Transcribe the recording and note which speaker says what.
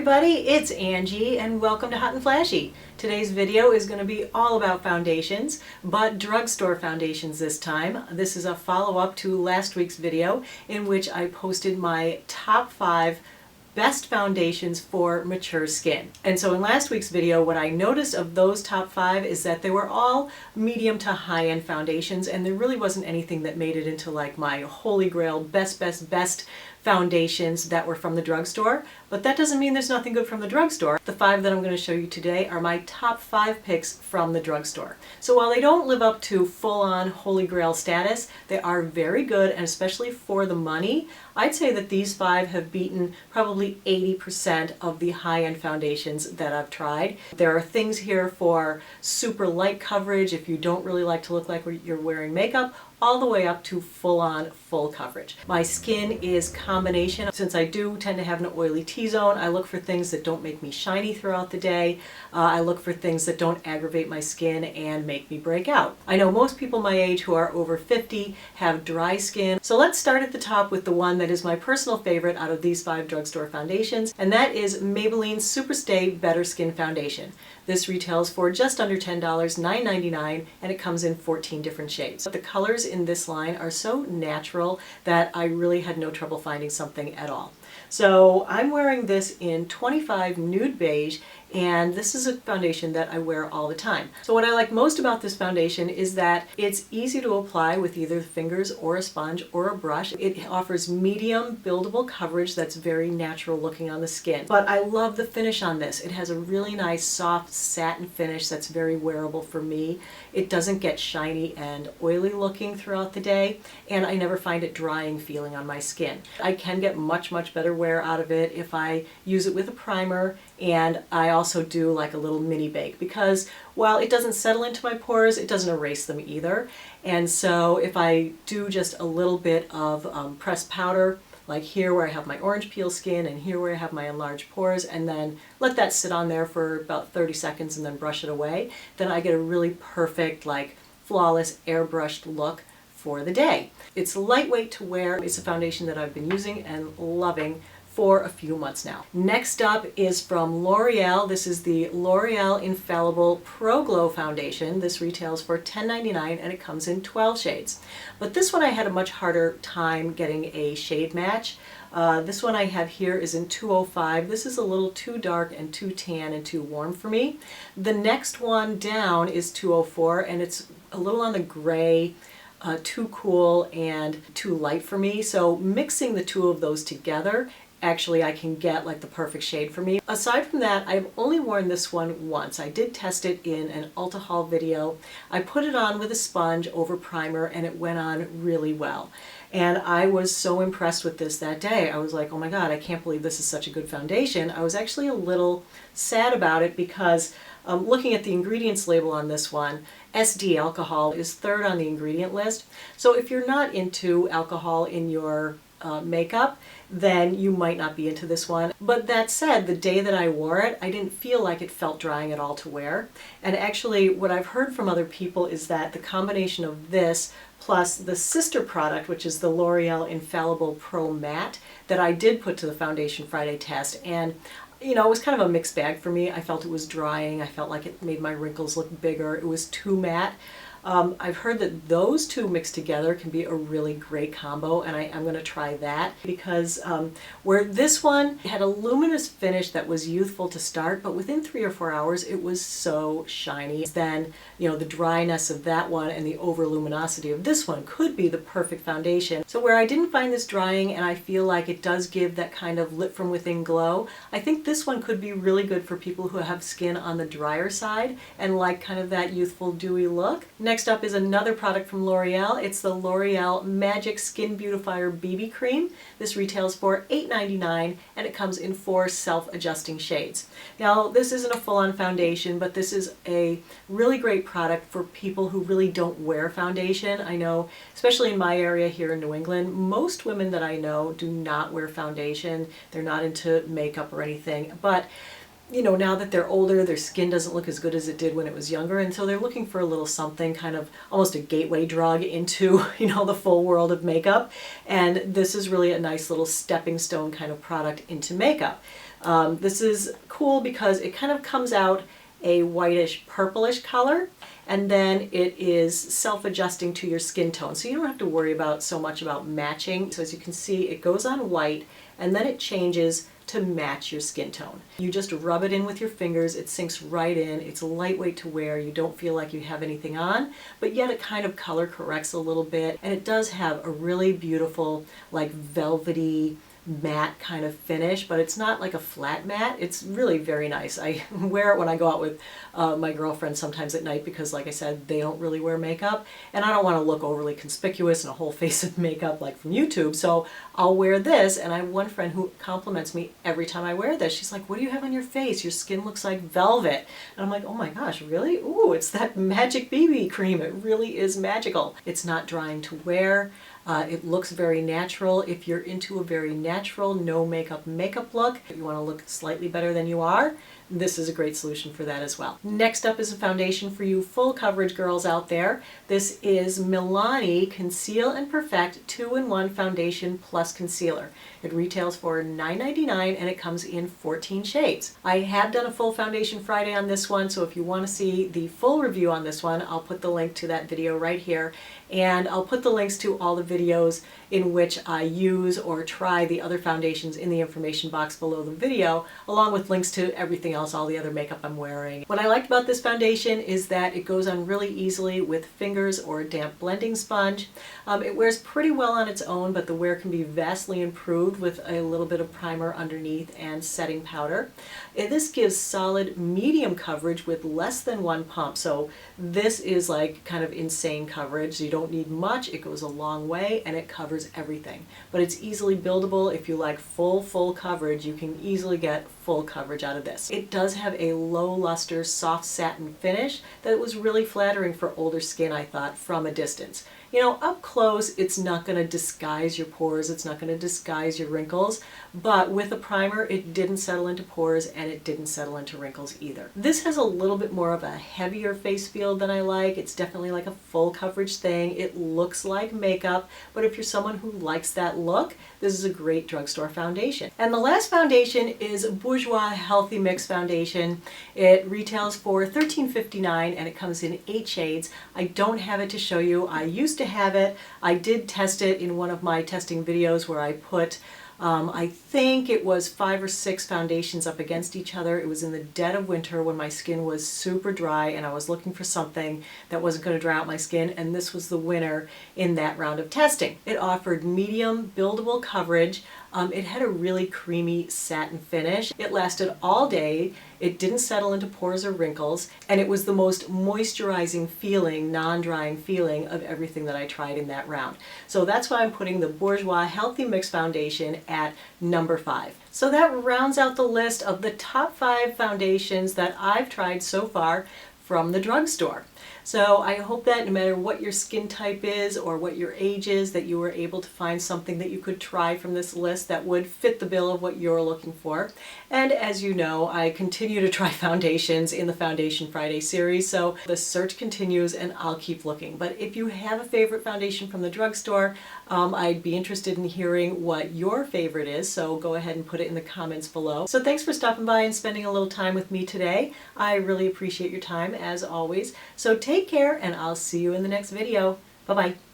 Speaker 1: everybody, it's Angie and welcome to Hot and Flashy. Today's video is going to be all about foundations, but drugstore foundations this time. This is a follow-up to last week's video in which I posted my top 5 best foundations for mature skin. And so in last week's video, what I noticed of those top 5 is that they were all medium to high-end foundations, and there really wasn't anything that made it into like my holy grail best foundations that were from the drugstore. But that doesn't mean there's nothing good from the drugstore. The 5 that I'm going to show you today are my top 5 picks from the drugstore. So while they don't live up to full-on holy grail status, they are very good, and especially for the money, I'd say that these 5 have beaten probably 80% of the high-end foundations that I've tried. There are things here for super light coverage if you don't really like to look like you're wearing makeup, all the way up to full-on full coverage. My skin is combination. Since I do tend to have an oily T-zone, I look for things that don't make me shiny throughout the day. I look for things that don't aggravate my skin and make me break out. I know most people my age who are over 50 have dry skin. So let's start at the top with the one that is my personal favorite out of these 5 drugstore foundations, and that is Maybelline Superstay Better Skin Foundation. This retails for just under $10, $9.99, and it comes in 14 different shades. The colors in this line are so natural that I really had no trouble finding something at all. So I'm wearing this in 25 Nude Beige, and this is a foundation that I wear all the time. So what I like most about this foundation is that it's easy to apply with either fingers or a sponge or a brush. It offers medium buildable coverage that's very natural looking on the skin. But I love the finish on this. It has a really nice soft satin finish that's very wearable for me. It doesn't get shiny and oily looking throughout the day, and I never find it drying feeling on my skin. I can get much better wear out of it if I use it with a primer, and I also do like a little mini bake, because while it doesn't settle into my pores, it doesn't erase them either. And so if I do just a little bit of pressed powder, like here where I have my orange peel skin and here where I have my enlarged pores, and then let that sit on there for about 30 seconds and then brush it away, then I get a really perfect, like flawless airbrushed look for the day. It's lightweight to wear. It's a foundation that I've been using and loving for a few months now. Next up is from L'Oreal. This is the L'Oreal Infallible Pro Glow Foundation. This retails for $10.99 and it comes in 12 shades. But this one I had a much harder time getting a shade match. This one I have here is in 205. This is a little too dark and too tan and too warm for me. The next one down is 204, and it's a little on the gray, too cool and too light for me. So mixing the two of those together, actually I can get like the perfect shade for me. Aside from that, I've only worn this one once. I did test it in an Ulta haul video. I put it on with a sponge over primer and it went on really well. And I was so impressed with this that day. I was like, oh my God, I can't believe this is such a good foundation. I was actually a little sad about it because looking at the ingredients label on this one, SD alcohol is 3rd on the ingredient list. So if you're not into alcohol in your makeup, then you might not be into this one. But that said, the day that I wore it, I didn't feel like it felt drying at all to wear. And actually what I've heard from other people is that the combination of this plus the sister product, which is the L'Oreal Infallible Pro Matte, that I did put to the Foundation Friday test, and you know, it was kind of a mixed bag for me. I felt it was drying. I felt like it made my wrinkles look bigger. It was too matte. I've heard that those two mixed together can be a really great combo, and I'm going to try that because where this one had a luminous finish that was youthful to start, but within 3 or 4 hours it was so shiny. Then, you know, the dryness of that one and the over luminosity of this one could be the perfect foundation. So where I didn't find this drying and I feel like it does give that kind of lit from within glow, I think this one could be really good for people who have skin on the drier side and like kind of that youthful dewy look. Next up is another product from L'Oreal. It's the L'Oreal Magic Skin Beautifier BB Cream. This retails for $8.99 and it comes in 4 self-adjusting shades. Now this isn't a full-on foundation, but this is a really great product for people who really don't wear foundation. I know, especially in my area here in New England, most women that I know do not wear foundation. They're not into makeup or anything, but you know, now that they're older, their skin doesn't look as good as it did when it was younger, and so they're looking for a little something, kind of almost a gateway drug into, you know, the full world of makeup. And this is really a nice little stepping stone kind of product into makeup. This is cool because it kind of comes out a whitish purplish color, and then it is self-adjusting to your skin tone, so you don't have to worry about so much about matching. So as you can see, it goes on white and then it changes to match your skin tone. You just rub it in with your fingers, it sinks right in, it's lightweight to wear, you don't feel like you have anything on, but yet it kind of color corrects a little bit, and it does have a really beautiful, like velvety, matte kind of finish, but it's not like a flat matte. It's really very nice. I wear it when I go out with my girlfriends sometimes at night because, like I said, they don't really wear makeup, and I don't want to look overly conspicuous in a whole face of makeup like from YouTube, so I'll wear this. And I have one friend who compliments me every time I wear this. She's like, "What do you have on your face? Your skin looks like velvet." And I'm like, "Oh my gosh, really? Ooh, it's that magic BB cream. It really is magical." It's not drying to wear. It looks very natural. If you're into a very natural, no makeup look, if you want to look slightly better than you are, this is a great solution for that as well. Next up is a foundation for you full coverage girls out there. This is Milani Conceal and Perfect 2-in-1 Foundation Plus Concealer. It retails for $9.99 and it comes in 14 shades. I have done a full foundation Friday on this one, so if you want to see the full review on this one, I'll put the link to that video right here. And I'll put the links to all the videos in which I use or try the other foundations in the information box below the video, along with links to everything else, all the other makeup I'm wearing. What I liked about this foundation is that it goes on really easily with fingers or a damp blending sponge. It wears pretty well on its own, but the wear can be vastly improved with a little bit of primer underneath and setting powder. This gives solid medium coverage with less than one pump, so this is like kind of insane coverage. You don't need much, it goes a long way, and it covers everything. But it's easily buildable. If you like full coverage, you can easily get full coverage out of this. It does have a low luster soft satin finish that was really flattering for older skin, I thought, from a distance. You know, up close, it's not going to disguise your pores, it's not going to disguise your wrinkles, but with a primer, it didn't settle into pores and it didn't settle into wrinkles either. This has a little bit more of a heavier face feel than I like. It's definitely like a full coverage thing. It looks like makeup, but if you're someone who likes that look, this is a great drugstore foundation. And the last foundation is Bourjois Healthy Mix Foundation. It retails for $13.59 and it comes in 8 shades. I don't have it to show you. I used to have it. I did test it in one of my testing videos where I put I think it was 5 or 6 foundations up against each other. It was in the dead of winter when my skin was super dry and I was looking for something that wasn't going to dry out my skin, and this was the winner in that round of testing. It offered medium buildable coverage. It had a really creamy satin finish. It lasted all day. It didn't settle into pores or wrinkles, and it was the most moisturizing feeling, non-drying feeling of everything that I tried in that round. So that's why I'm putting the Bourjois Healthy Mix Foundation at number 5. So that rounds out the list of the top 5 foundations that I've tried so far from the drugstore. So I hope that no matter what your skin type is or what your age is, that you were able to find something that you could try from this list that would fit the bill of what you're looking for. And as you know, I continue to try foundations in the Foundation Friday series, so the search continues and I'll keep looking. But if you have a favorite foundation from the drugstore, I'd be interested in hearing what your favorite is, so go ahead and put it in the comments below. So thanks for stopping by and spending a little time with me today. I really appreciate your time as always. So take care, and I'll see you in the next video. Bye-bye.